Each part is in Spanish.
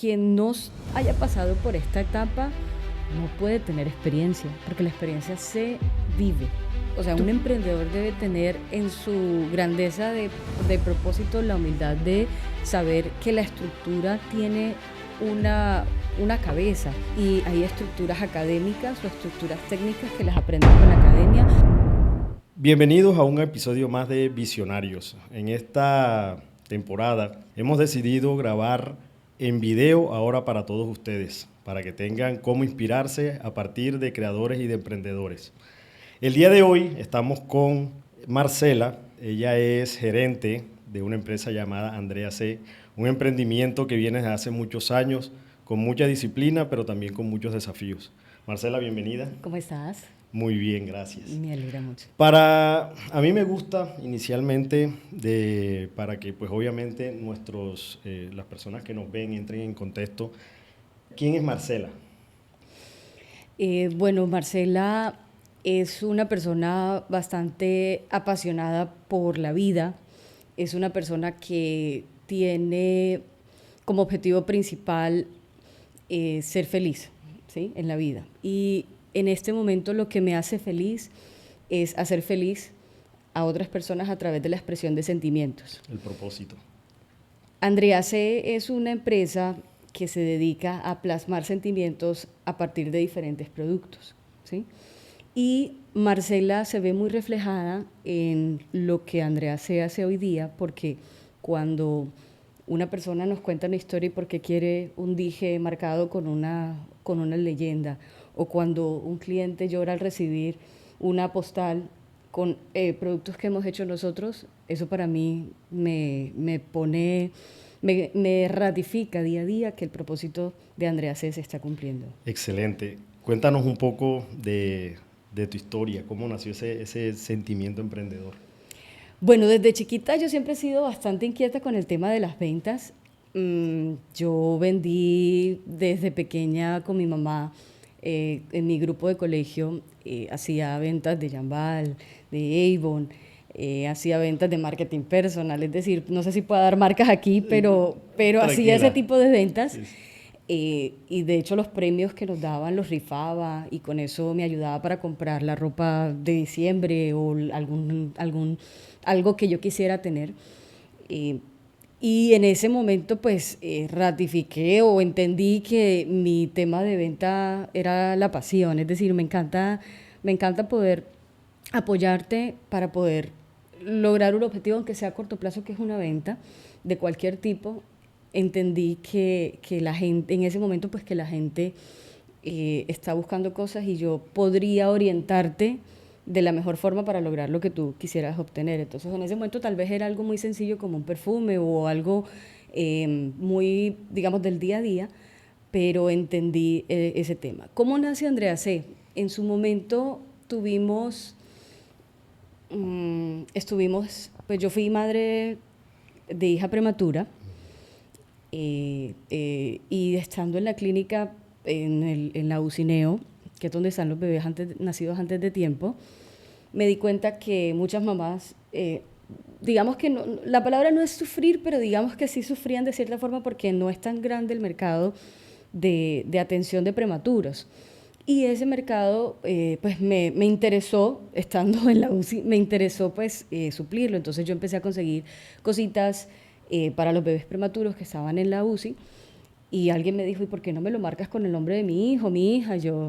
quien no haya pasado por esta etapa no puede tener experiencia, porque la experiencia se vive. O sea, un emprendedor debe tener en su grandeza de propósito la humildad de saber que la estructura tiene una cabeza, y hay estructuras académicas o estructuras técnicas que las aprendes con la academia. Bienvenidos a un episodio más de Visionarios. En esta temporada hemos decidido grabar en video ahora para todos ustedes, para que tengan cómo inspirarse a partir de creadores y de emprendedores. El día de hoy estamos con Marcela. Ella es gerente de una empresa llamada Andrea C., un emprendimiento que viene desde hace muchos años, con mucha disciplina, pero también con muchos desafíos. Marcela, bienvenida. ¿Cómo estás? Muy bien, gracias. Me alegra mucho. A mí me gusta inicialmente, para que pues obviamente las personas que nos ven entren en contexto. ¿Quién es Marcela? Bueno, Marcela es una persona bastante apasionada por la vida. Es una persona que tiene como objetivo principal ser feliz, ¿sí?, en la vida. Y en este momento lo que me hace feliz es hacer feliz a otras personas a través de la expresión de sentimientos. El propósito. Andrea C. es una empresa que se dedica a plasmar sentimientos a partir de diferentes productos, ¿sí? Y Marcela se ve muy reflejada en lo que Andrea C. hace hoy día, porque cuando una persona nos cuenta una historia y porque quiere un dije marcado con una leyenda, o cuando un cliente llora al recibir una postal con productos que hemos hecho nosotros, eso para mí me ratifica día a día que el propósito de Andrea C. se está cumpliendo. Excelente. Cuéntanos un poco de tu historia, cómo nació ese sentimiento emprendedor. Bueno, desde chiquita yo siempre he sido bastante inquieta con el tema de las ventas. Yo vendí desde pequeña con mi mamá. En mi grupo de colegio hacía ventas de Jambal, de Avon, hacía ventas de marketing personal, es decir, no sé si puedo dar marcas aquí, pero hacía ese tipo de ventas. Y de hecho los premios que nos daban los rifaba, y con eso me ayudaba para comprar la ropa de diciembre o algo que yo quisiera tener. Y en ese momento pues ratifiqué o entendí que mi tema de venta era la pasión, es decir, me encanta poder apoyarte para poder lograr un objetivo, aunque sea a corto plazo, que es una venta de cualquier tipo. Entendí que la gente, en ese momento, pues que la gente está buscando cosas y yo podría orientarte de la mejor forma para lograr lo que tú quisieras obtener. Entonces, en ese momento tal vez era algo muy sencillo como un perfume o algo muy, digamos, del día a día, pero entendí ese tema. ¿Cómo nace Andrea C? En su momento pues yo fui madre de hija prematura, y estando en la clínica, en la UCINEO, que es donde están los bebés nacidos antes de tiempo, me di cuenta que muchas mamás, digamos que no, la palabra no es sufrir, pero digamos que sí sufrían de cierta forma porque no es tan grande el mercado de atención de prematuros. Y ese mercado pues me interesó, estando en la UCI, me interesó pues suplirlo. Entonces yo empecé a conseguir cositas para los bebés prematuros que estaban en la UCI, y alguien me dijo, ¿y por qué no me lo marcas con el nombre de mi hijo, mi hija? Yo,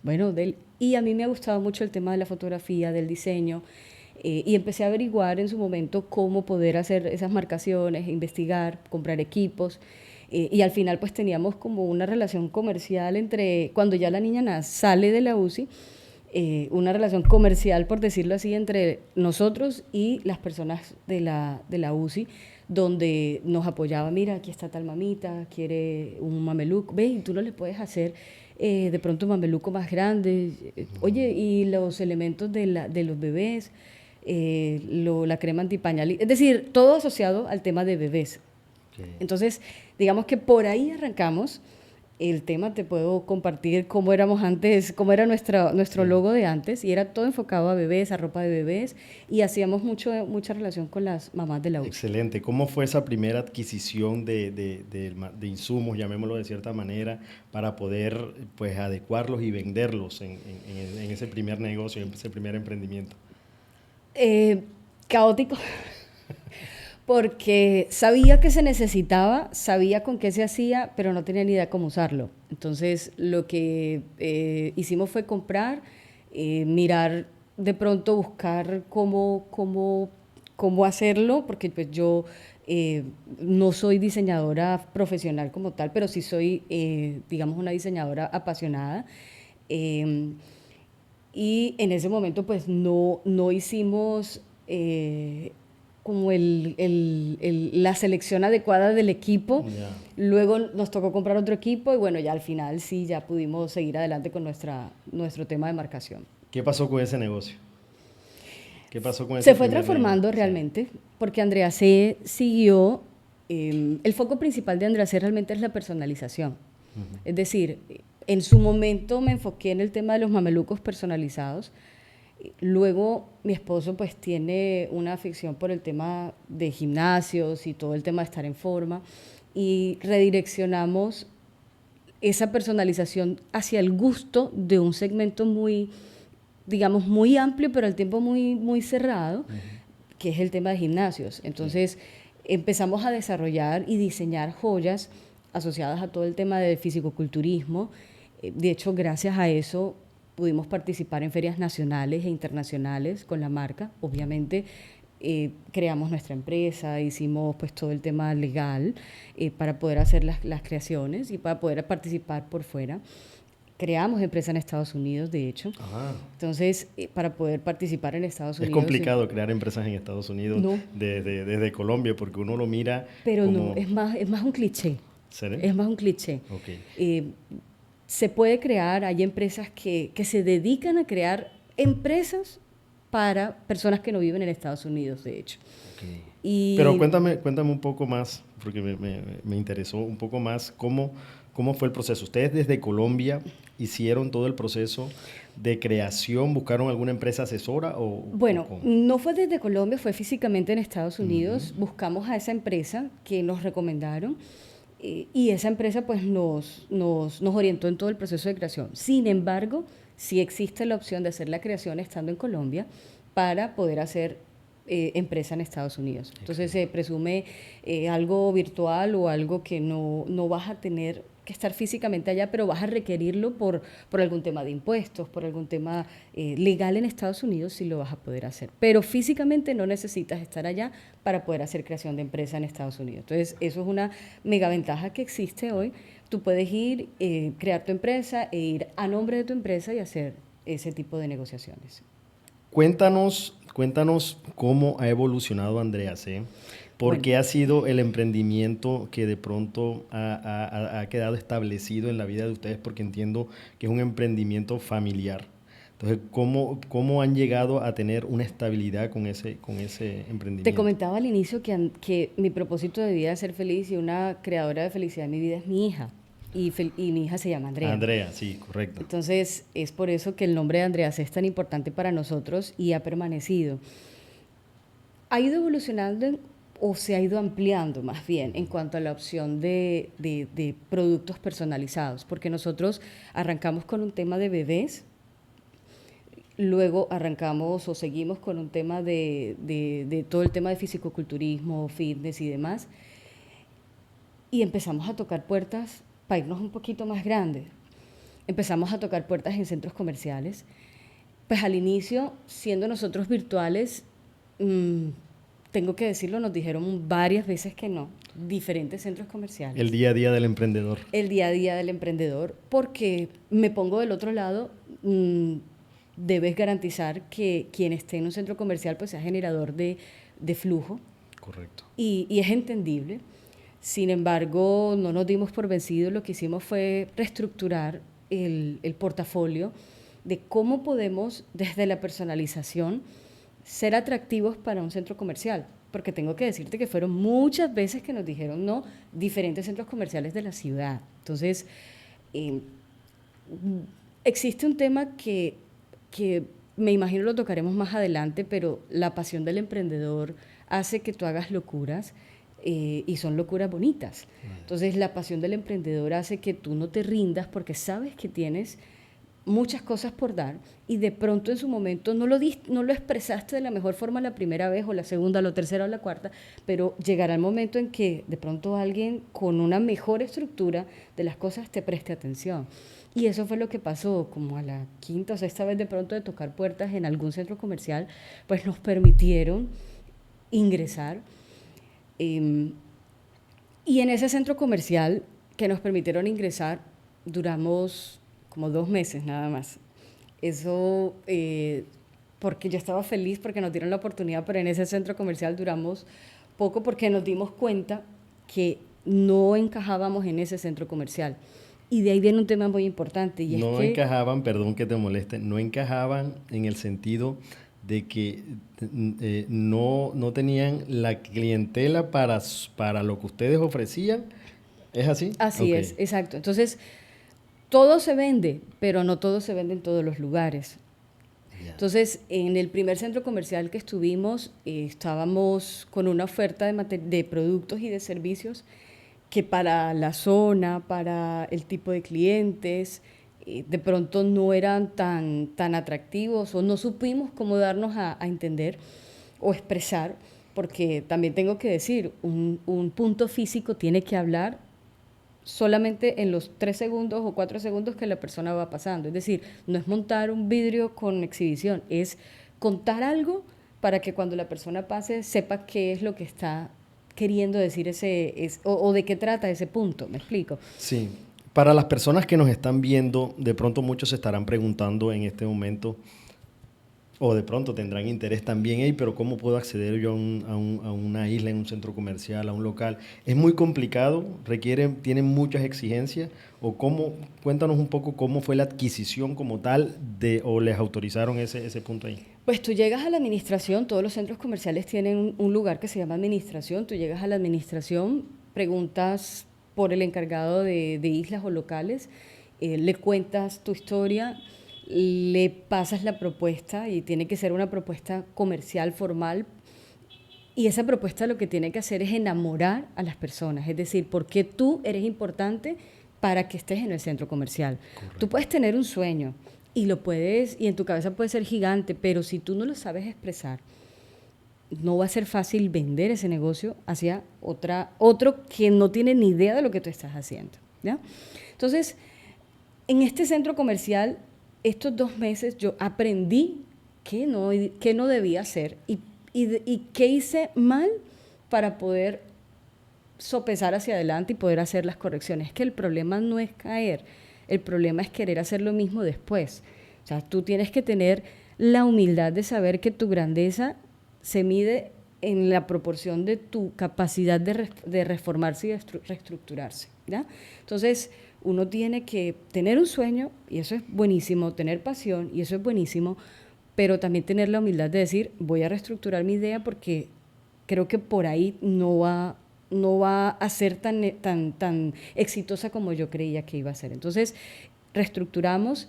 bueno, y a mí me ha gustado mucho el tema de la fotografía, del diseño, y empecé a averiguar en su momento cómo poder hacer esas marcaciones, investigar, comprar equipos. Y al final pues teníamos como una relación comercial entre, cuando ya la niña sale de la UCI, una relación comercial, por decirlo así, entre nosotros y las personas de la UCI, donde nos apoyaba. Mira, aquí está tal mamita, quiere un mameluco, ve, y tú no le puedes hacer de pronto un mameluco más grande. Oye, y los elementos de los bebés, la crema antipañal, es decir, todo asociado al tema de bebés. Okay. Entonces, digamos que por ahí arrancamos. el tema, te puedo compartir cómo éramos antes, cómo era nuestro logo de antes, y era todo enfocado a bebés, a ropa de bebés, y hacíamos mucha relación con las mamás de la UCI. Excelente. ¿Cómo fue esa primera adquisición de insumos, llamémoslo de cierta manera, para poder pues adecuarlos y venderlos en ese primer negocio, en ese primer emprendimiento? Caótico, porque sabía que se necesitaba, sabía con qué se hacía, pero no tenía ni idea cómo usarlo. Entonces, lo que hicimos fue comprar, mirar, de pronto buscar cómo hacerlo, porque pues yo no soy diseñadora profesional como tal, pero sí soy, digamos, una diseñadora apasionada. Y en ese momento pues no hicimos como la selección adecuada del equipo. Ya. Luego nos tocó comprar otro equipo y bueno, ya al final sí, ya pudimos seguir adelante con nuestro tema de marcación. ¿Qué pasó con ese negocio? ¿Qué pasó con ese Se fue primer transformando negocio? realmente, porque Andrea C. siguió, el foco principal de Andrea C. realmente es la personalización. Es decir, en su momento me enfoqué en el tema de los mamelucos personalizados. Luego mi esposo pues tiene una afición por el tema de gimnasios y todo el tema de estar en forma, y redireccionamos esa personalización hacia el gusto de un segmento muy, digamos, muy amplio, pero al tiempo muy cerrado, que es el tema de gimnasios. Entonces, empezamos a desarrollar y diseñar joyas asociadas a todo el tema de fisicoculturismo. De hecho, gracias a eso pudimos participar en ferias nacionales e internacionales con la marca. Obviamente, creamos nuestra empresa, hicimos pues todo el tema legal para poder hacer las creaciones y para poder participar por fuera. Creamos empresa en Estados Unidos, de hecho. Ajá. Entonces, para poder participar en Estados Es Unidos... complicado crear empresas en Estados Unidos No. desde Colombia porque uno lo mira Pero como... no, es más un cliché. ¿Seré? Es más un cliché. Ok. Se puede crear, hay empresas que se dedican a crear empresas para personas que no viven en Estados Unidos, de hecho. Okay. Y Pero cuéntame un poco más, porque me interesó un poco más cómo fue el proceso. Ustedes desde Colombia hicieron todo el proceso de creación, ¿buscaron alguna empresa asesora o bueno, cómo? no fue desde Colombia, fue físicamente en Estados Unidos. Buscamos a esa empresa que nos recomendaron y esa empresa pues nos orientó en todo el proceso de creación. Sin embargo, sí existe la opción de hacer la creación estando en Colombia para poder hacer empresa en Estados Unidos. Entonces se presume algo virtual o algo que no vas a tener que estar físicamente allá, pero vas a requerirlo por algún tema de impuestos, por algún tema legal en Estados Unidos, sí lo vas a poder hacer. Pero físicamente no necesitas estar allá para poder hacer creación de empresa en Estados Unidos. Entonces, eso es una mega ventaja que existe hoy. Tú puedes ir, crear tu empresa e ir a nombre de tu empresa y hacer ese tipo de negociaciones. Cuéntanos cómo ha evolucionado Andrea C. ¿Por qué ha sido el emprendimiento que de pronto ha quedado establecido en la vida de ustedes? Porque entiendo que es un emprendimiento familiar. Entonces, ¿cómo han llegado a tener una estabilidad con ese emprendimiento? Te comentaba al inicio que mi propósito de vida es ser feliz y una creadora de felicidad en mi vida es mi hija. Y mi hija se llama Andrea. Andrea, sí, correcto. Entonces, es por eso que el nombre de Andrea C. es tan importante para nosotros y ha permanecido. Ha ido evolucionando o se ha ido ampliando más bien en cuanto a la opción de productos personalizados, porque nosotros arrancamos con un tema de bebés, luego arrancamos o seguimos con un tema de todo el tema de fisicoculturismo, fitness y demás, y empezamos a tocar puertas para irnos un poquito más grandes. Empezamos a tocar puertas en centros comerciales. Pues al inicio, siendo nosotros virtuales, tengo que decirlo, nos dijeron varias veces que no, diferentes centros comerciales. El día a día del emprendedor. El día a día del emprendedor, porque me pongo del otro lado, debes garantizar que quien esté en un centro comercial pues sea generador de flujo. Correcto. Y es entendible. Sin embargo, no nos dimos por vencidos, lo que hicimos fue reestructurar el portafolio de cómo podemos, desde la personalización, ser atractivos para un centro comercial. Porque tengo que decirte que fueron muchas veces que nos dijeron no diferentes centros comerciales de la ciudad. Entonces, Eh, Existe un tema que me imagino lo tocaremos más adelante, pero la pasión del emprendedor hace que tú hagas locuras y son locuras bonitas. Entonces, la pasión del emprendedor hace que tú no te rindas porque sabes que tienes muchas cosas por dar y de pronto en su momento no lo expresaste de la mejor forma la primera vez o la segunda, la tercera o la cuarta, pero llegará el momento en que de pronto alguien con una mejor estructura de las cosas te preste atención. Y eso fue lo que pasó, como a la quinta o sexta vez de pronto de tocar puertas en algún centro comercial, pues nos permitieron ingresar. Eh, y en ese centro comercial que nos permitieron ingresar, duramos como 2 meses nada más. Eso, porque yo estaba feliz porque nos dieron la oportunidad, pero en ese centro comercial duramos poco porque nos dimos cuenta que no encajábamos en ese centro comercial. Y de ahí viene un tema muy importante y es No que encajaban, perdón que te moleste, no encajaban en el sentido de que no tenían la clientela para lo que ustedes ofrecían. ¿Es así? así Ok. es, exacto. Entonces, todo se vende, pero no todo se vende en todos los lugares. Ya. Entonces, en el primer centro comercial que estuvimos, estábamos con una oferta de productos y de servicios que para la zona, para el tipo de clientes, de pronto no eran tan atractivos o no supimos cómo darnos a entender o expresar, porque también tengo que decir, un punto físico tiene que hablar solamente en los 3 segundos o 4 segundos que la persona va pasando. Es decir, no es montar un vidrio con exhibición, es contar algo para que cuando la persona pase sepa qué es lo que está queriendo decir o de qué trata ese punto. ¿Me explico? Sí. Para las personas que nos están viendo, de pronto muchos se estarán preguntando en este momento, o de pronto tendrán interés también, hey, pero ¿cómo puedo acceder yo a una isla, en un centro comercial, a un local? ¿Es muy complicado? ¿Tienen muchas exigencias? ¿O cómo, cuéntanos un poco cómo fue la adquisición como tal o les autorizaron ese punto ahí? Pues tú llegas a la administración, todos los centros comerciales tienen un lugar que se llama administración, tú llegas a la administración, preguntas por el encargado de islas o locales, le cuentas tu historia, le pasas la propuesta y tiene que ser una propuesta comercial formal y esa propuesta lo que tiene que hacer es enamorar a las personas, es decir, por qué tú eres importante para que estés en el centro comercial. Correcto. Tú puedes tener un sueño y en tu cabeza puede ser gigante, pero si tú no lo sabes expresar, no va a ser fácil vender ese negocio hacia otro que no tiene ni idea de lo que tú estás haciendo, ¿ya? Entonces, en este centro comercial, estos 2 meses yo aprendí qué no debía hacer y qué hice mal para poder sopesar hacia adelante y poder hacer las correcciones. Es que el problema no es caer, el problema es querer hacer lo mismo después. O sea, tú tienes que tener la humildad de saber que tu grandeza se mide en la proporción de tu capacidad de reformarse y de reestructurarse, ¿ya? Entonces, uno tiene que tener un sueño, y eso es buenísimo, tener pasión, y eso es buenísimo, pero también tener la humildad de decir, voy a reestructurar mi idea porque creo que por ahí no va a ser tan exitosa como yo creía que iba a ser. Entonces, reestructuramos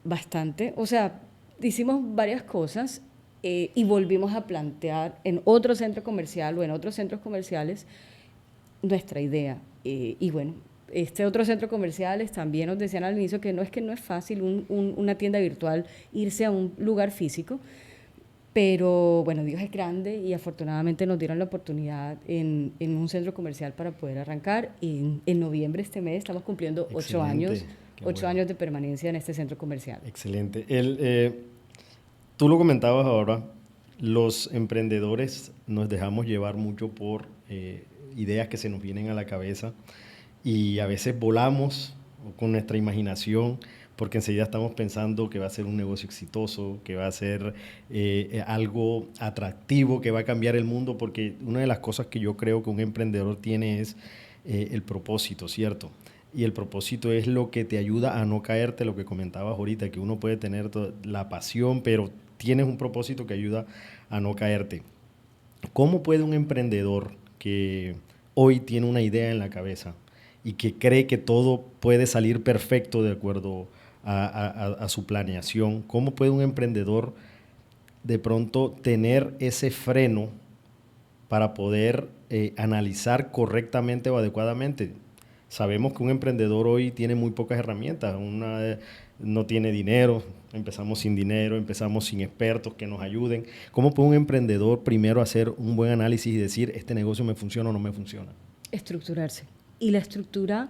bastante, o sea, hicimos varias cosas y volvimos a plantear en otro centro comercial o en otros centros comerciales nuestra idea. Y bueno, este otro centro comercial también nos decían al inicio que no es fácil una tienda virtual irse a un lugar físico, pero bueno, Dios es grande y afortunadamente nos dieron la oportunidad en un centro comercial para poder arrancar. Y en noviembre este mes estamos cumpliendo 8 Excelente. años, Qué 8 bueno. años de permanencia en este centro comercial. Excelente. Tú lo comentabas ahora, los emprendedores nos dejamos llevar mucho por ideas que se nos vienen a la cabeza y a veces volamos con nuestra imaginación porque enseguida estamos pensando que va a ser un negocio exitoso, que va a ser algo atractivo, que va a cambiar el mundo, porque una de las cosas que yo creo que un emprendedor tiene es el propósito, ¿cierto? Y el propósito es lo que te ayuda a no caerte, lo que comentabas ahorita, que uno puede tener la pasión, pero tienes un propósito que ayuda a no caerte. ¿Cómo puede un emprendedor que hoy tiene una idea en la cabeza y que cree que todo puede salir perfecto de acuerdo a su planeación. ¿Cómo puede un emprendedor de pronto tener ese freno para poder analizar correctamente o adecuadamente? Sabemos que un emprendedor hoy tiene muy pocas herramientas. No tiene dinero, empezamos sin dinero, empezamos sin expertos que nos ayuden. ¿Cómo puede un emprendedor primero hacer un buen análisis y decir, este negocio me funciona o no me funciona? Estructurarse. Y la estructura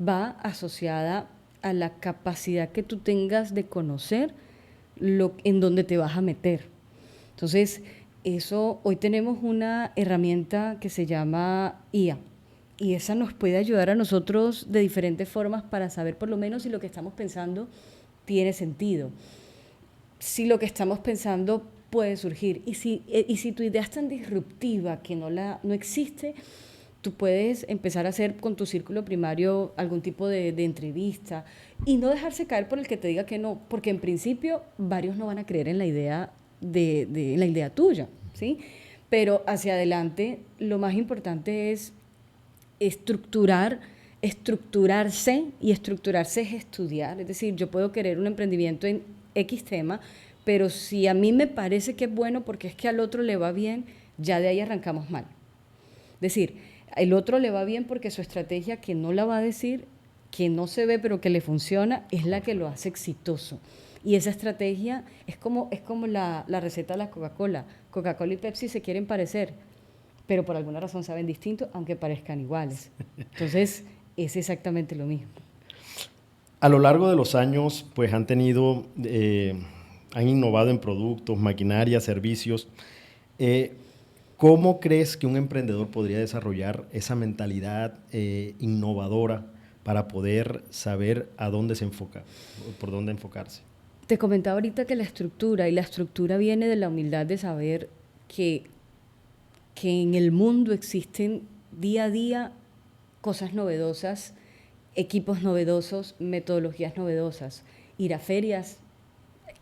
va asociada a la capacidad que tú tengas de conocer en dónde te vas a meter. Entonces, hoy tenemos una herramienta que se llama IA, y esa nos puede ayudar a nosotros de diferentes formas para saber por lo menos si lo que estamos pensando tiene sentido, si lo que estamos pensando puede surgir, y si tu idea es tan disruptiva que no existe, tú puedes empezar a hacer con tu círculo primario algún tipo de entrevista y no dejarse caer por el que te diga que no, porque en principio varios no van a creer en la idea en la idea tuya, ¿sí? Pero hacia adelante lo más importante es estructurarse, y estructurarse es estudiar. Es decir, yo puedo querer un emprendimiento en X tema, pero si a mí me parece que es bueno porque es que al otro le va bien, ya de ahí arrancamos mal. Es decir, el otro le va bien porque su estrategia, que no la va a decir, que no se ve pero que le funciona, es la que lo hace exitoso. Y esa estrategia es como la receta de la Coca-Cola. Coca-Cola y Pepsi se quieren parecer, pero por alguna razón saben distinto, aunque parezcan iguales. Entonces, es exactamente lo mismo. A lo largo de los años, pues han innovado en productos, maquinaria, servicios. ¿Cómo crees que un emprendedor podría desarrollar esa mentalidad innovadora para poder saber a dónde se enfoca, por dónde enfocarse? Te comentaba ahorita que la estructura viene de la humildad de saber que en el mundo existen día a día cosas novedosas, equipos novedosos, metodologías novedosas. Ir a ferias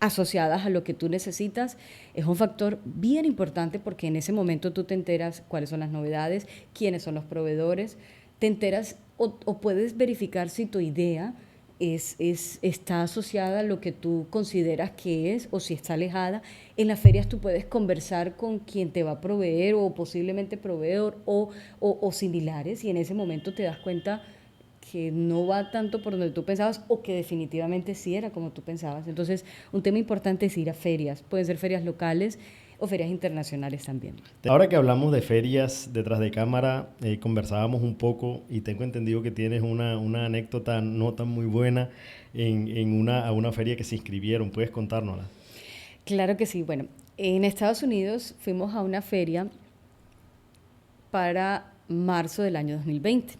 asociadas a lo que tú necesitas es un factor bien importante, porque en ese momento tú te enteras cuáles son las novedades, quiénes son los proveedores, te enteras o puedes verificar si tu idea está asociada a lo que tú consideras que es, o si está alejada. En las ferias tú puedes conversar con quien te va a proveer o posiblemente proveedor o similares, y en ese momento te das cuenta que no va tanto por donde tú pensabas, o que definitivamente sí era como tú pensabas. Entonces, un tema importante es ir a ferias. Pueden ser ferias locales o ferias internacionales también. Ahora que hablamos de ferias detrás de cámara, conversábamos un poco y tengo entendido que tienes una anécdota no tan muy buena a una feria que se inscribieron. ¿Puedes contárnosla? Claro que sí. Bueno, en Estados Unidos fuimos a una feria para marzo del año 2020.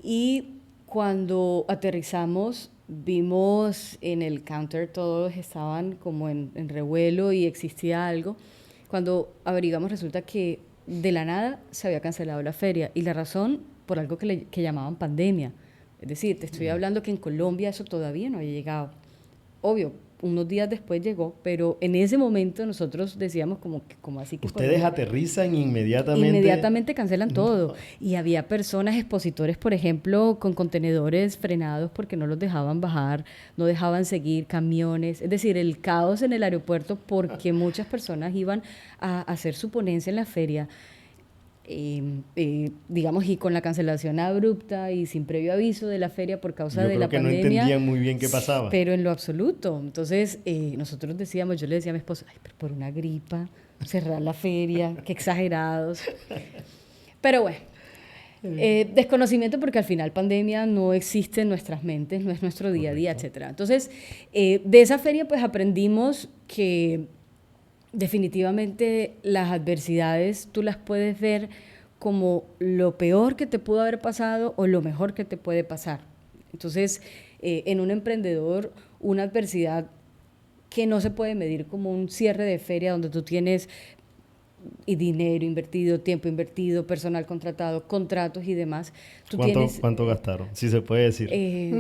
Y cuando aterrizamos, vimos en el counter, todos estaban como en revuelo y existía algo. Cuando averiguamos, resulta que de la nada se había cancelado la feria, y la razón por algo que llamaban pandemia. Es decir, te estoy hablando que en Colombia eso todavía no había llegado. Obvio, unos días después llegó, pero en ese momento nosotros decíamos como así que... Ustedes aterrizan inmediatamente. Inmediatamente cancelan todo. Y había personas, expositores, por ejemplo, con contenedores frenados porque no los dejaban bajar, no dejaban seguir camiones. Es decir, el caos en el aeropuerto porque muchas personas iban a hacer su ponencia en la feria. Digamos, y con la cancelación abrupta y sin previo aviso de la feria por causa de la pandemia. No entendían muy bien qué pasaba. Pero en lo absoluto. Entonces, nosotros decíamos, yo le decía a mi esposa, ay, pero por una gripa, cerrar la feria, qué exagerados. Pero bueno, desconocimiento, porque al final pandemia no existe en nuestras mentes, no es nuestro día a día, etcétera. Entonces, de esa feria pues aprendimos que definitivamente las adversidades tú las puedes ver como lo peor que te pudo haber pasado o lo mejor que te puede pasar. Entonces, en un emprendedor, una adversidad que no se puede medir como un cierre de feria donde tú tienes dinero invertido, tiempo invertido, personal contratado, contratos y demás. ¿Cuánto gastaron? Si se puede decir.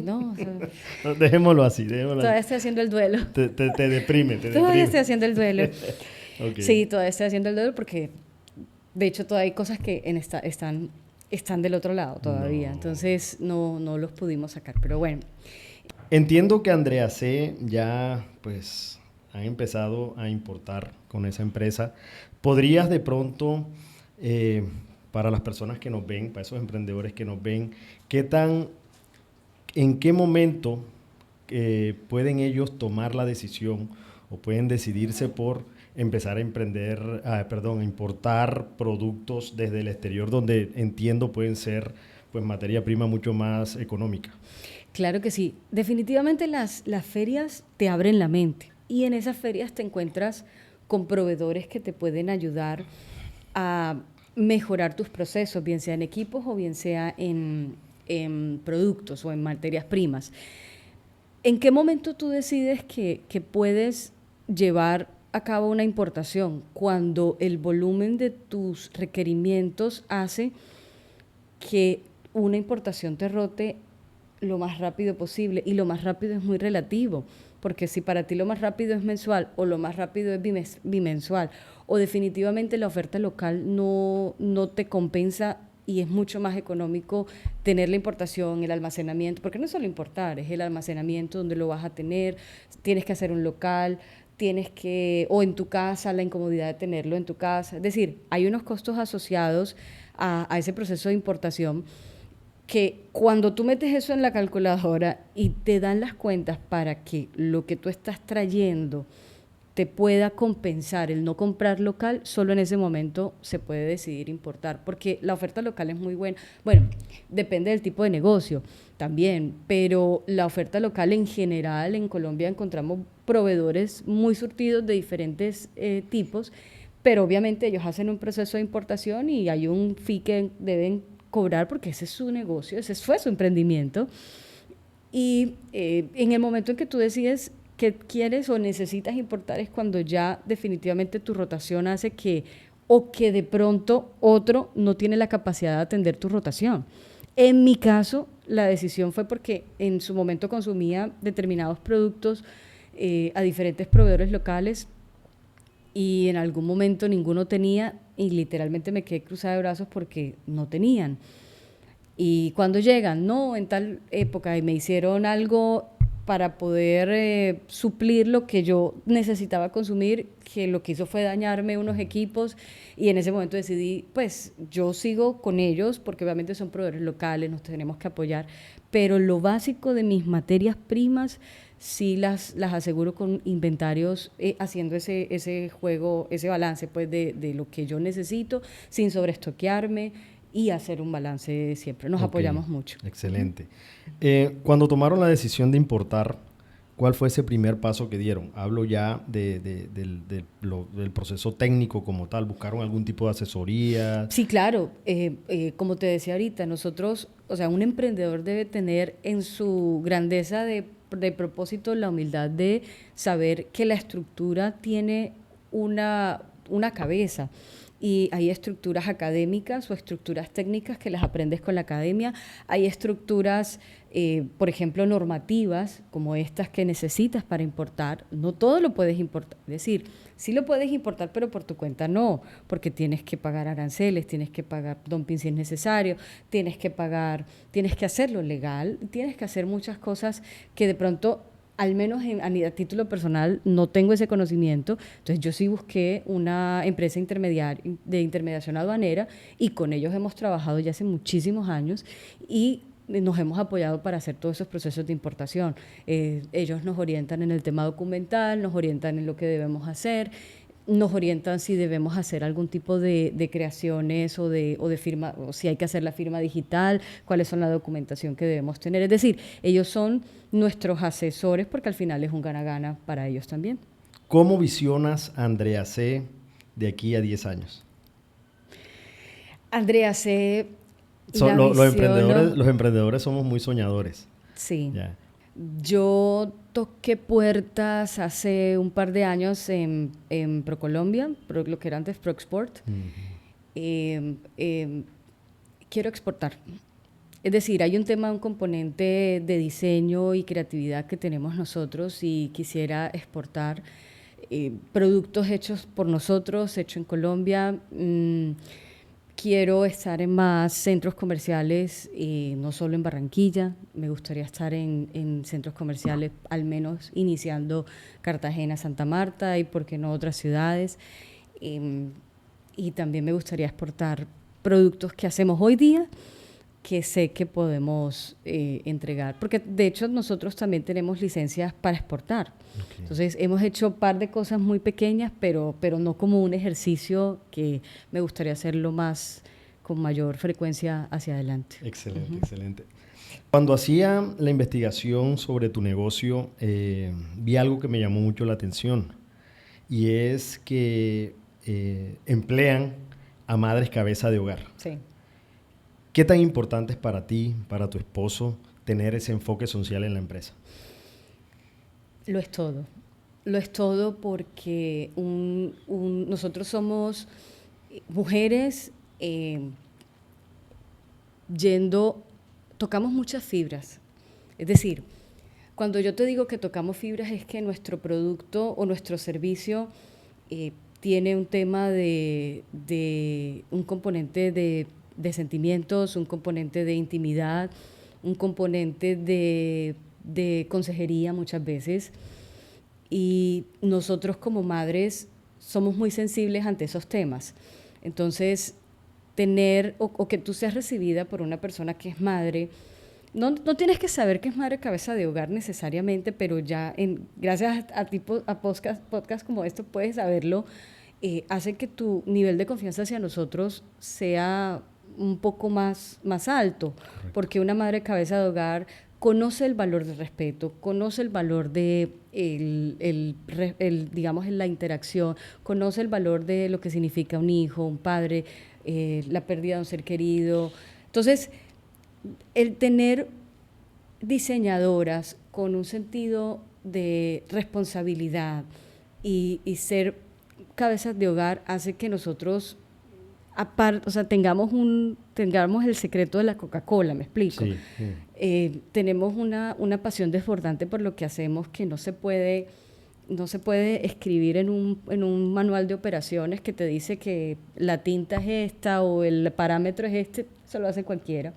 No, o sea, dejémoslo así. Todavía estoy haciendo el duelo. Te deprime. Todavía estoy haciendo el duelo. Okay. Sí, todavía estoy haciendo el duelo porque, de hecho, todavía hay cosas que están están del otro lado todavía. No. Entonces no los pudimos sacar, pero bueno. Entiendo que Andrea C. ya pues han empezado a importar con esa empresa. ¿Podrías de pronto, para las personas que nos ven, para esos emprendedores que nos ven, en qué momento pueden ellos tomar la decisión o pueden decidirse por empezar a a importar productos desde el exterior, donde entiendo pueden ser pues materia prima mucho más económica? Claro que sí. Definitivamente las ferias te abren la mente y en esas ferias te encuentras con proveedores que te pueden ayudar a mejorar tus procesos, bien sea en equipos o bien sea en productos o en materias primas. ¿En qué momento tú decides que puedes llevar a cabo una importación? Cuando el volumen de tus requerimientos hace que una importación te rote lo más rápido posible, y lo más rápido es muy relativo, porque si para ti lo más rápido es mensual o lo más rápido es bimensual, o definitivamente la oferta local no te compensa y es mucho más económico tener la importación, el almacenamiento, porque no es solo importar, es el almacenamiento donde lo vas a tener, tienes que hacer un local, o en tu casa, la incomodidad de tenerlo en tu casa. Es decir, hay unos costos asociados a ese proceso de importación que cuando tú metes eso en la calculadora y te dan las cuentas para que lo que tú estás trayendo te pueda compensar el no comprar local, solo en ese momento se puede decidir importar, porque la oferta local es muy buena. Bueno, depende del tipo de negocio también, pero la oferta local en general en Colombia encontramos proveedores muy surtidos de diferentes tipos, pero obviamente ellos hacen un proceso de importación y hay un fee que deben cobrar porque ese es su negocio, ese fue su emprendimiento. Y en el momento en que tú decides que quieres o necesitas importar es cuando ya definitivamente tu rotación hace o que de pronto otro no tiene la capacidad de atender tu rotación. En mi caso, la decisión fue porque en su momento consumía determinados productos a diferentes proveedores locales y en algún momento ninguno tenía y literalmente me quedé cruzada de brazos porque no tenían. Y cuando llegan, no, en tal época, y me hicieron algo para poder suplir lo que yo necesitaba consumir, que lo que hizo fue dañarme unos equipos, y en ese momento decidí, pues yo sigo con ellos, porque obviamente son proveedores locales, nos tenemos que apoyar, pero lo básico de mis materias primas sí las aseguro con inventarios, haciendo ese juego, ese balance pues de lo que yo necesito, sin sobreestoquearme, y hacer un balance siempre. Nos apoyamos mucho. Excelente. Cuando tomaron la decisión de importar, ¿cuál fue ese primer paso que dieron? Hablo ya del proceso técnico como tal. ¿Buscaron algún tipo de asesoría? Sí, claro. Como te decía ahorita, nosotros, o sea, un emprendedor debe tener en su grandeza de propósito la humildad de saber que la estructura tiene una cabeza. Y hay estructuras académicas o estructuras técnicas que las aprendes con la academia. Hay estructuras, por ejemplo, normativas, como estas que necesitas para importar. No todo lo puedes importar. Es decir, sí lo puedes importar, pero por tu cuenta no, porque tienes que pagar aranceles, tienes que pagar dumping si es necesario, tienes que hacerlo legal, tienes que hacer muchas cosas que de pronto, al menos a título personal, no tengo ese conocimiento. Entonces yo sí busqué una empresa de intermediación aduanera y con ellos hemos trabajado ya hace muchísimos años y nos hemos apoyado para hacer todos esos procesos de importación. Ellos nos orientan en el tema documental, nos orientan en lo que debemos hacer, nos orientan si debemos hacer algún tipo de creaciones o de firma, o si hay que hacer la firma digital, cuáles son la documentación que debemos tener. Es decir, ellos son nuestros asesores porque al final es un gana-gana para ellos también. ¿Cómo visionas a Andrea C. de aquí a 10 años? Andrea C. Los emprendedores somos muy soñadores. Sí. Ya. Yo toqué puertas hace un par de años en ProColombia, lo que era antes ProExport. Quiero exportar. Es decir, hay un componente de diseño y creatividad que tenemos nosotros y quisiera exportar productos hechos por nosotros, hechos en Colombia. Quiero estar en más centros comerciales, no solo en Barranquilla. Me gustaría estar en centros comerciales, al menos iniciando Cartagena, Santa Marta y, por qué no, otras ciudades. Em, y también me gustaría exportar productos que hacemos hoy día, que sé que podemos entregar. Porque de hecho nosotros también tenemos licencias para exportar. Ok. Entonces hemos hecho un par de cosas muy pequeñas, pero no como un ejercicio que me gustaría hacerlo más, con mayor frecuencia hacia adelante. Excelente, excelente. Cuando hacía la investigación sobre tu negocio, vi algo que me llamó mucho la atención y es que emplean a madres cabeza de hogar. Sí. ¿Qué tan importante es para ti, para tu esposo, tener ese enfoque social en la empresa? Lo es todo. Lo es todo porque nosotros somos mujeres tocamos muchas fibras. Es decir, cuando yo te digo que tocamos fibras es que nuestro producto o nuestro servicio tiene un tema de un componente de sentimientos, un componente de intimidad, un componente de consejería muchas veces. Y nosotros como madres somos muy sensibles ante esos temas. Entonces, tener o que tú seas recibida por una persona que es madre, no tienes que saber que es madre cabeza de hogar necesariamente, pero ya gracias a podcast como esto puedes saberlo, hace que tu nivel de confianza hacia nosotros sea un poco más alto. Correcto. Porque una madre cabeza de hogar conoce el valor del respeto, conoce el valor de digamos, la interacción, conoce el valor de lo que significa un hijo, un padre, la pérdida de un ser querido. Entonces, el tener diseñadoras con un sentido de responsabilidad y ser cabezas de hogar hace que nosotros tengamos el secreto de la Coca-Cola, ¿me explico? Sí, sí. Tenemos una pasión desbordante por lo que hacemos que no se puede escribir en un manual de operaciones que te dice que la tinta es esta o el parámetro es este, eso lo hace cualquiera.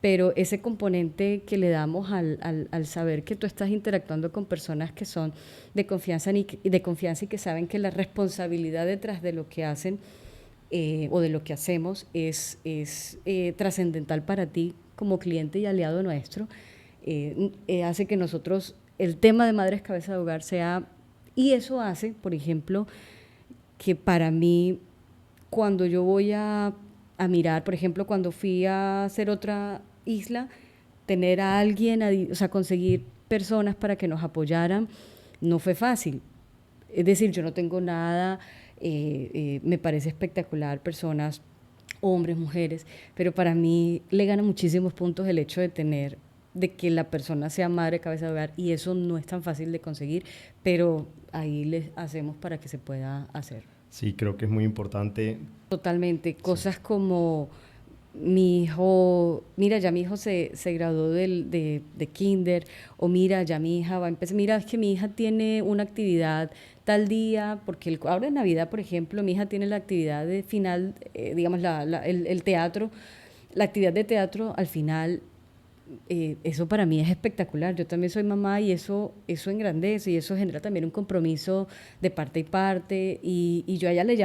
Pero ese componente que le damos al saber que tú estás interactuando con personas que son de confianza y que saben que la responsabilidad detrás de lo que hacen o de lo que hacemos es trascendental para ti como cliente y aliado nuestro, hace que nosotros, el tema de Madres Cabeza de Hogar sea, y eso hace, por ejemplo, que para mí, cuando yo voy a mirar, por ejemplo, cuando fui a hacer otra isla, tener a alguien, conseguir personas para que nos apoyaran, no fue fácil. Es decir, yo no tengo nada, me parece espectacular, personas, hombres, mujeres, pero para mí le gana muchísimos puntos el hecho de que la persona sea madre cabeza de hogar, y eso no es tan fácil de conseguir, pero ahí les hacemos para que se pueda hacer. Sí, creo que es muy importante. Totalmente. Cosas como mi hijo, mira, ya mi hijo se graduó de kinder, o mira, ya mi hija va a empezar, mira, es que mi hija tiene una actividad tal día, porque ahora en Navidad, por ejemplo, mi hija tiene la actividad de final, digamos, el teatro, la actividad de teatro al final. Eso para mí es espectacular. Yo también soy mamá y eso engrandece y eso genera también un compromiso de parte y parte, y yo a ella les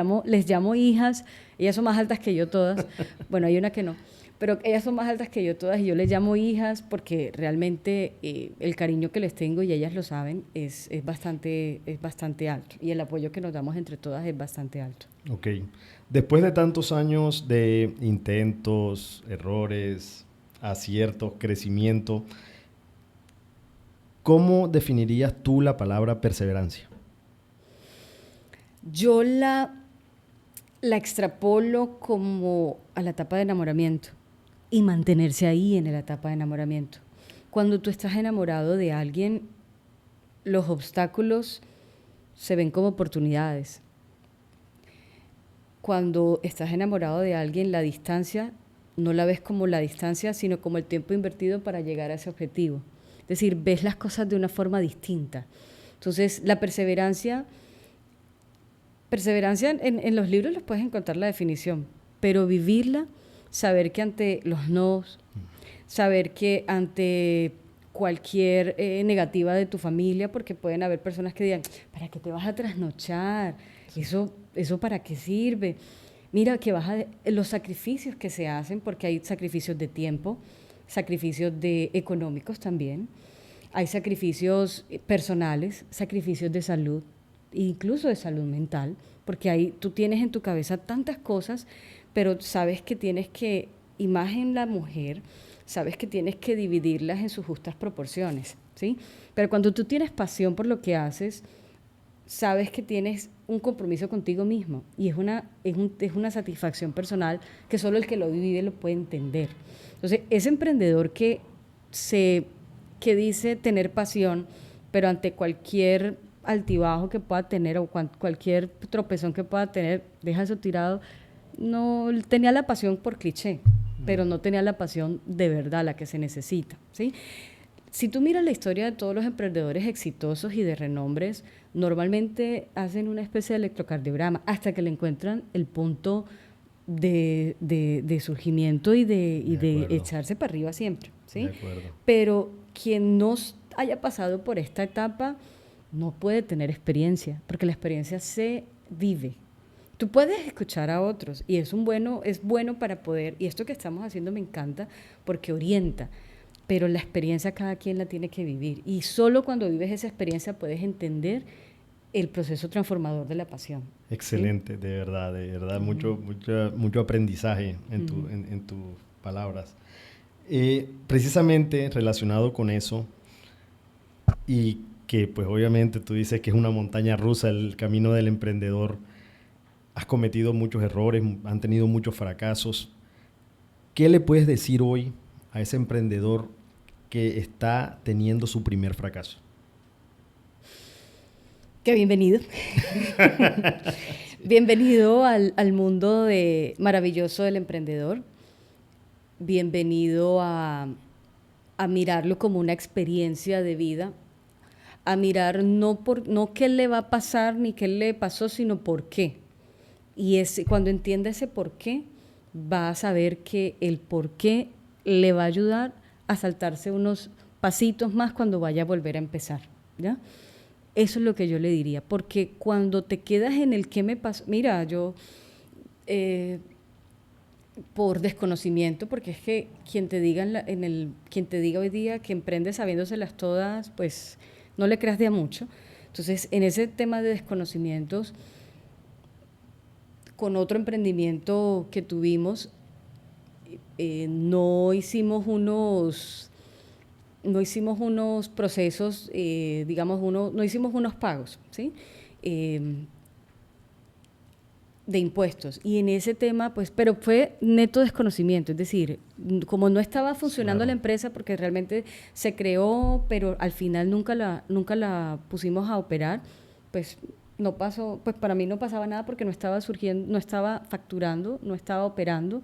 llamo hijas. Ellas son más altas que yo todas. Bueno, hay una que no, pero ellas son más altas que yo todas y yo les llamo hijas porque realmente el cariño que les tengo, y ellas lo saben, es bastante alto, y el apoyo que nos damos entre todas es bastante alto. Ok. Después de tantos años de intentos, errores, aciertos, crecimiento, ¿cómo definirías tú la palabra perseverancia? Yo la extrapolo como a la etapa de enamoramiento y mantenerse ahí en la etapa de enamoramiento. Cuando tú estás enamorado de alguien, los obstáculos se ven como oportunidades. Cuando estás enamorado de alguien, la distancia no la ves como la distancia, sino como el tiempo invertido para llegar a ese objetivo. Es decir, ves las cosas de una forma distinta. Entonces, la perseverancia en los libros les puedes encontrar la definición, pero vivirla, saber que ante los nos, saber que ante cualquier negativa de tu familia, porque pueden haber personas que digan, ¿para qué te vas a trasnochar? Sí. ¿Eso para qué sirve? Mira, que los sacrificios que se hacen, porque hay sacrificios de tiempo, sacrificios económicos también, hay sacrificios personales, sacrificios de salud, incluso de salud mental, porque ahí tú tienes en tu cabeza tantas cosas, pero sabes que tienes que, y más en la mujer, sabes que tienes que dividirlas en sus justas proporciones, ¿sí? Pero cuando tú tienes pasión por lo que haces, sabes que tienes un compromiso contigo mismo y es una satisfacción personal que solo el que lo vive lo puede entender. Entonces, ese emprendedor que dice tener pasión, pero ante cualquier altibajo que pueda tener o cualquier tropezón que pueda tener, deja eso tirado, no tenía la pasión por cliché, pero no tenía la pasión de verdad, la que se necesita, ¿sí? Si tú miras la historia de todos los emprendedores exitosos y de renombres, normalmente hacen una especie de electrocardiograma hasta que le encuentran el punto de surgimiento y de echarse para arriba siempre, ¿sí? Pero quien no haya pasado por esta etapa no puede tener experiencia, porque la experiencia se vive. Tú puedes escuchar a otros y es bueno para poder, y esto que estamos haciendo me encanta porque orienta, pero la experiencia cada quien la tiene que vivir y solo cuando vives esa experiencia puedes entender el proceso transformador de la pasión. Excelente, ¿sí? De verdad, mucho aprendizaje en tus palabras. Precisamente relacionado con eso, y que pues obviamente tú dices que es una montaña rusa el camino del emprendedor, has cometido muchos errores, han tenido muchos fracasos. ¿Qué le puedes decir hoy a ese emprendedor que está teniendo su primer fracaso? Que bienvenido. Bienvenido al mundo maravilloso del emprendedor. Bienvenido a mirarlo como una experiencia de vida, a mirar no qué le va a pasar ni qué le pasó, sino por qué. Y cuando entienda ese por qué, va a saber que el por qué le va a ayudar a saltarse unos pasitos más cuando vaya a volver a empezar, ¿ya? Eso es lo que yo le diría, porque cuando te quedas en el qué me pasó, mira, yo por desconocimiento, porque es que quien te diga quien te diga hoy día que emprende sabiéndoselas todas, pues no le creas de a mucho. Entonces, en ese tema de desconocimientos, con otro emprendimiento que tuvimos, no hicimos unos procesos, no hicimos unos pagos, ¿sí? De impuestos. Y en ese tema, pues, pero fue neto desconocimiento, es decir, como no estaba funcionando la empresa porque realmente se creó, pero al final nunca la pusimos a operar, pues no pasó, pues para mí no pasaba nada porque no estaba facturando, no estaba operando.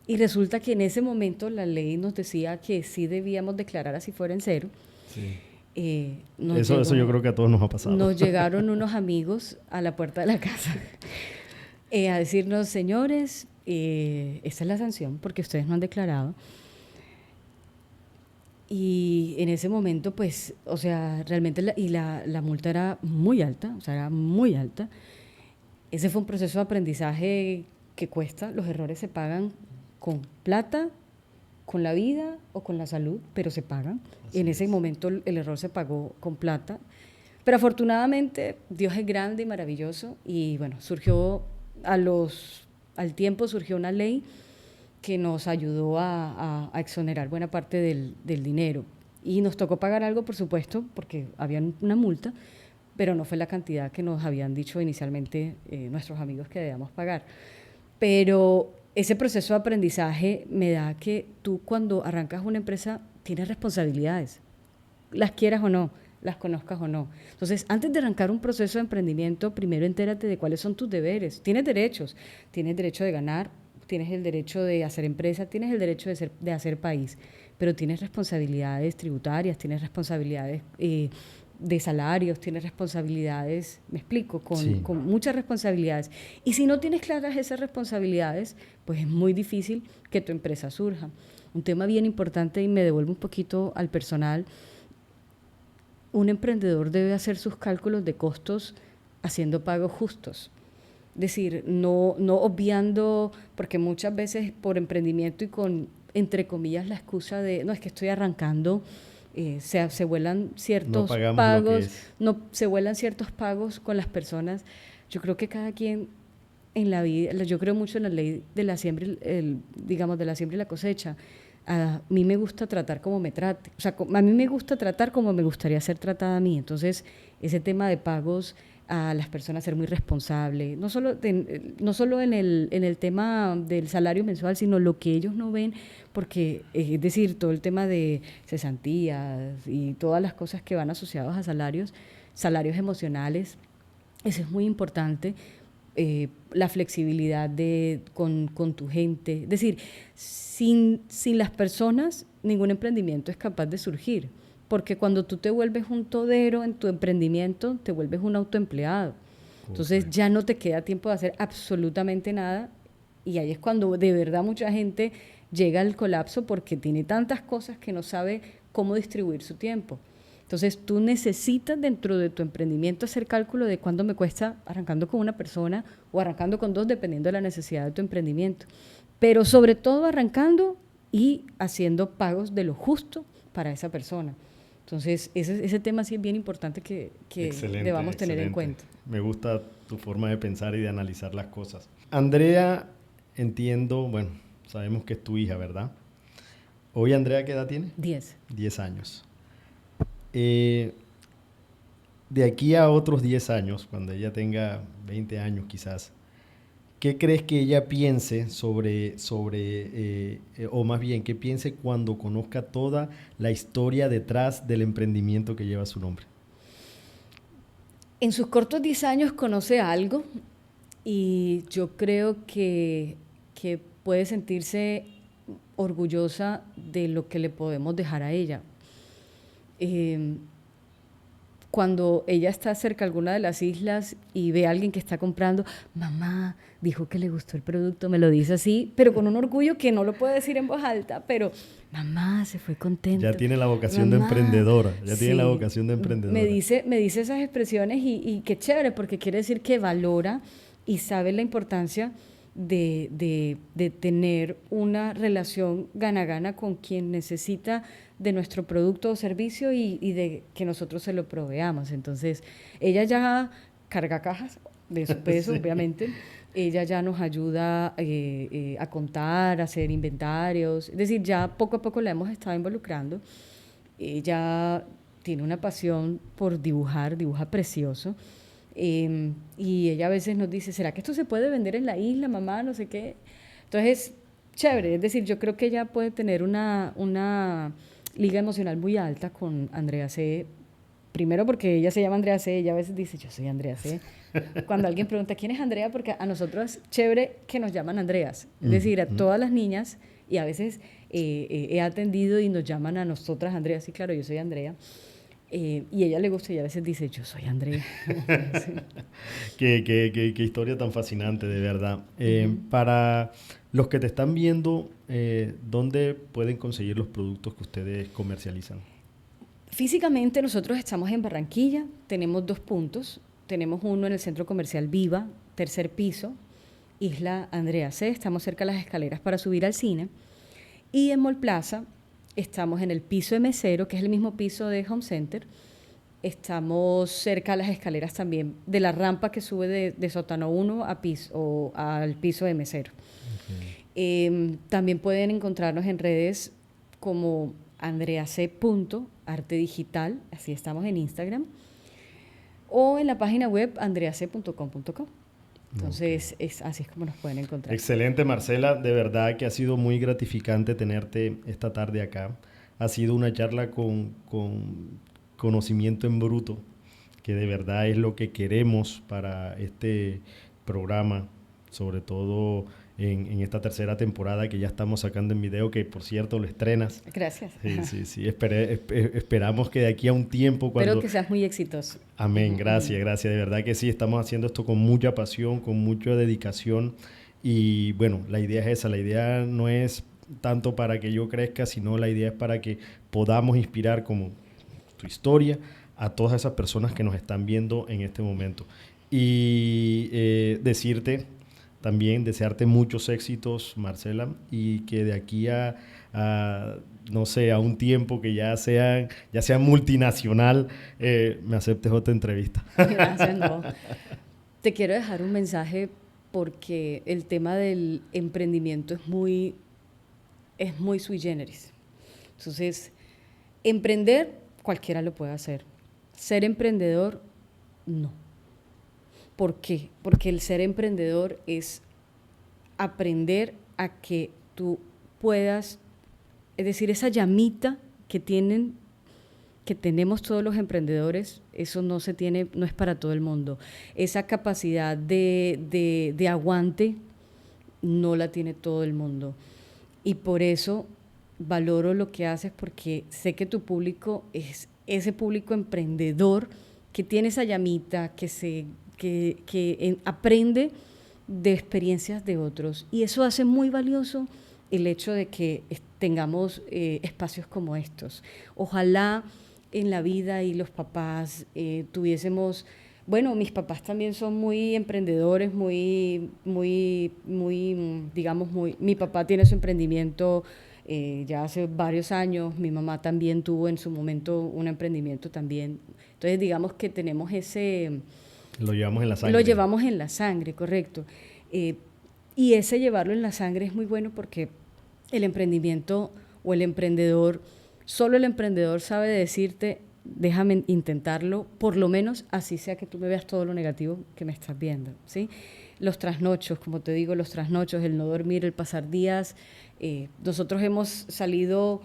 Y resulta que en ese momento la ley nos decía que sí debíamos declarar así fuera en cero. Sí. Eso yo creo que a todos nos ha pasado. Nos llegaron unos amigos a la puerta de la casa a decirnos, señores, esta es la sanción porque ustedes no han declarado. Y en ese momento, pues, o sea, realmente la multa era muy alta, o sea, era muy alta. Ese fue un proceso de aprendizaje que cuesta, los errores se pagan con plata, con la vida o con la salud, pero se pagan. En ese momento el error se pagó con plata. Pero afortunadamente Dios es grande y maravilloso y bueno, al tiempo surgió una ley que nos ayudó a exonerar buena parte del dinero. Y nos tocó pagar algo, por supuesto, porque había una multa, pero no fue la cantidad que nos habían dicho inicialmente nuestros amigos que debíamos pagar. Pero ese proceso de aprendizaje me da que tú cuando arrancas una empresa tienes responsabilidades, las quieras o no, las conozcas o no. Entonces, antes de arrancar un proceso de emprendimiento, primero entérate de cuáles son tus deberes. Tienes derechos, tienes derecho de ganar, tienes el derecho de hacer empresa, tienes el derecho de hacer país, pero tienes responsabilidades tributarias, tienes responsabilidades de salarios, tienes responsabilidades, me explico, Sí. con muchas responsabilidades. Y si no tienes claras esas responsabilidades, pues es muy difícil que tu empresa surja. Un tema bien importante, y me devuelvo un poquito al personal, un emprendedor debe hacer sus cálculos de costos haciendo pagos justos. Es decir, no obviando, porque muchas veces por emprendimiento y con, entre comillas, la excusa de, no, es que estoy arrancando, se vuelan No ciertos pagamos lo que pagos, es. no, se vuelan ciertos pagos con las personas. Yo creo que cada quien en la vida, yo creo mucho en la ley de la siembra, digamos, de la siembra y la cosecha. A mí me gusta tratar como me trate. O sea, a mí me gusta tratar como me gustaría ser tratada a mí. Entonces, ese tema de pagos a las personas, ser muy responsable, no solo en el tema del salario mensual, sino lo que ellos no ven, porque es decir, todo el tema de cesantías y todas las cosas que van asociadas a salarios, salarios emocionales, eso es muy importante. La flexibilidad con tu gente. Es decir, sin las personas, ningún emprendimiento es capaz de surgir. Porque cuando tú te vuelves un todero en tu emprendimiento, te vuelves un autoempleado. Entonces Correcto. ya no te queda tiempo de hacer absolutamente nada. Y ahí es cuando de verdad mucha gente llega al colapso porque tiene tantas cosas que no sabe cómo distribuir su tiempo. Entonces tú necesitas dentro de tu emprendimiento hacer cálculo de cuánto me cuesta arrancando con una persona o arrancando con dos, dependiendo de la necesidad de tu emprendimiento. Pero sobre todo arrancando y haciendo pagos de lo justo para esa persona. Entonces ese tema sí es bien importante que Excelente, debamos tener en excelente. cuenta. Me gusta tu forma de pensar y de analizar las cosas. Andrea, entiendo, bueno, sabemos que es tu hija, ¿verdad? Hoy Andrea, ¿qué edad tiene? 10. 10 años. Eh, de aquí a otros 10 años, cuando ella tenga 20 años quizás, ¿qué crees que ella piense o más bien, qué piense cuando conozca toda la historia detrás del emprendimiento que lleva su nombre? En sus cortos 10 años conoce algo y yo creo que puede sentirse orgullosa de lo que le podemos dejar a ella. Eh, Cuando ella está cerca de alguna de las islas y ve a alguien que está comprando, mamá dijo que le gustó el producto, me lo dice así, pero con un orgullo que no lo puede decir en voz alta, pero mamá se fue Ya contento, tiene la vocación de mamá, emprendedora, ya tiene la sí, vocación de emprendedora. me dice esas expresiones y qué chévere, porque quiere decir que valora y sabe la importancia de tener una relación gana-gana con quien necesita de nuestro producto o servicio y de que nosotros se lo proveamos. Entonces, ella ya carga cajas de su peso, Sí. obviamente. Ella ya nos ayuda a contar, a hacer inventarios. Es decir, ya poco a poco la hemos estado involucrando. Ella tiene una pasión por dibujar, dibuja precioso. Y ella a veces nos dice, ¿será que esto se puede vender en la isla, mamá? No sé qué. Entonces, chévere. Es decir, yo creo que ella puede tener una liga emocional muy alta con Andrea C. Primero porque ella se llama Andrea C. Ella a veces dice, yo soy Andrea C. Cuando alguien pregunta, ¿quién es Andrea? Porque a nosotros es chévere que nos llaman Andreas. Es decir, a Ujú. todas las niñas, y a veces he atendido y nos llaman a nosotras Andrea. Sí, claro, yo soy Andrea. Y a ella le gusta y a veces dice, yo soy Andrea. Sí. Qué historia tan fascinante, de verdad. Ujú. Para los que te están viendo, ¿dónde pueden conseguir los productos que ustedes comercializan? Físicamente nosotros estamos en Barranquilla, tenemos 2 puntos. Tenemos uno en el Centro Comercial Viva, tercer piso, Isla Andrea C. Estamos cerca de las escaleras para subir al cine. Y en Mall Plaza estamos en el piso M0, que es el mismo piso de Home Center. Estamos cerca de las escaleras también, de la rampa que sube de sótano 1 a al piso M0. Okay. También pueden encontrarnos en redes como andreac.arte digital, así estamos en Instagram, o en la página web andreac.com.co. Ok. Entonces, así es como nos pueden encontrar. Excelente, Marcela. De verdad que ha sido muy gratificante tenerte esta tarde acá. Ha sido una charla con conocimiento en bruto, que de verdad es lo que queremos para este programa, sobre todo en esta tercera temporada que ya estamos sacando en video, que por cierto lo estrenas. Gracias. Sí. Esperamos que de aquí a un tiempo cuando... Espero que seas muy exitoso. Amén, gracias. De verdad que sí, estamos haciendo esto con mucha pasión, con mucha dedicación. Y bueno, la idea es esa, la idea no es tanto para que yo crezca, sino la idea es para que podamos inspirar como tu historia a todas esas personas que nos están viendo en este momento. Y decirte también, desearte muchos éxitos, Marcela, y que de aquí no sé, a un tiempo que ya sea multinacional, me aceptes otra entrevista. Gracias, no. Te quiero dejar un mensaje porque el tema del emprendimiento es muy sui generis. Entonces, emprender, cualquiera lo puede hacer. Ser emprendedor, no. ¿Por qué? Porque el ser emprendedor es aprender a que tú puedas, es decir, esa llamita que tenemos todos los emprendedores, eso no es para todo el mundo. Esa capacidad de aguante no la tiene todo el mundo. Y por eso valoro lo que haces, porque sé que tu público es ese público emprendedor que tiene esa llamita, que aprende de experiencias de otros. Y eso hace muy valioso el hecho de que tengamos espacios como estos. Ojalá en la vida y los papás tuviésemos... Bueno, mis papás también son muy emprendedores, digamos, mi papá tiene su emprendimiento ya hace varios años, mi mamá también tuvo en su momento un emprendimiento también. Entonces, digamos que tenemos Lo llevamos en la sangre. Lo llevamos en la sangre, correcto. Y ese llevarlo en la sangre es muy bueno porque el emprendimiento o el emprendedor, solo el emprendedor sabe decirte, déjame intentarlo, por lo menos así sea que tú me veas todo lo negativo que me estás viendo, ¿sí? Los trasnochos, como te digo, el no dormir, el pasar días. Nosotros hemos salido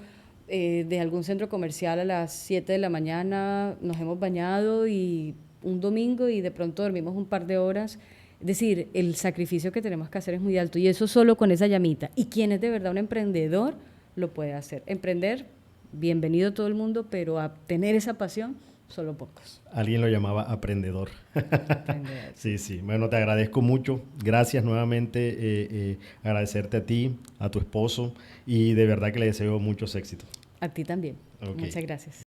de algún centro comercial a las 7 de la mañana, nos hemos bañado y un domingo y de pronto dormimos un par de horas. Es decir, el sacrificio que tenemos que hacer es muy alto y eso solo con esa llamita. Y quien es de verdad un emprendedor lo puede hacer. Emprender, bienvenido todo el mundo, pero a tener esa pasión, solo pocos. Alguien lo llamaba aprendedor. Aprender. Sí. Bueno, te agradezco mucho. Gracias nuevamente. Agradecerte a ti, a tu esposo y de verdad que le deseo muchos éxitos. A ti también. Okay. Muchas gracias.